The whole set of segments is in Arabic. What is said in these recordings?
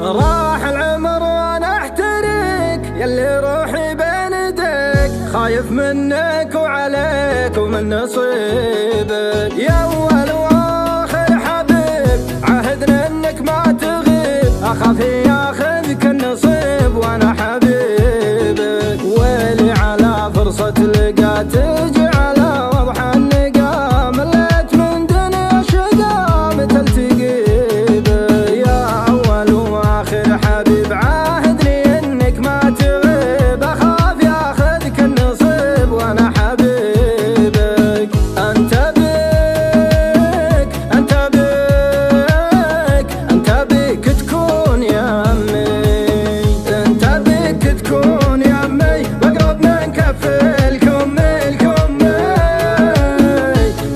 راح العمر وانا احترق، يلي روحي بين يديك، خايف منك وعليك ومن نصيبك. يا اول واخر حبيب عهدنا انك ما تغيب، اخاف ياخذك النصيب وانا حبيبك. ويلي على فرصة لقى تجي على وضح النقا، مليت من دنيا شقا متلتقي بك. يا اول واخر حبيب عاهدني انك ما تغيب، اخاف ياخذك النصيب وانا حبيبك. انت بك انت بك انت بك تكون يا امي، انت بك تكون يا امي، واقرب من كف الكم الكمي.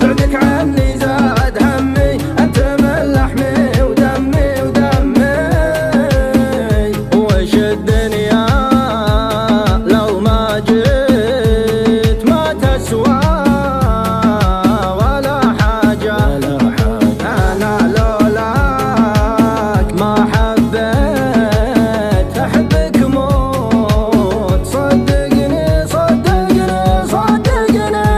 بعدك عني زاد همي، انت من لحمي ودمي ودمي. وش الدنيا لو ما جيت ما تسوى ولا حاجة، انا لولاك ما حبيت، احبك موت صدقني صدقني صدقني.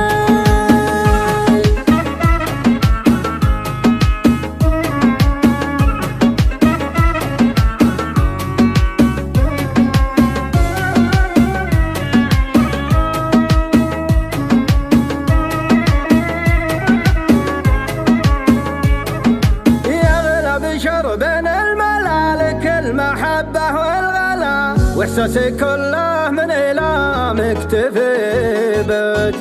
يغلى بشر بين الملالك المحبة والغلا، واحساسي كله من إلامك تفي بك.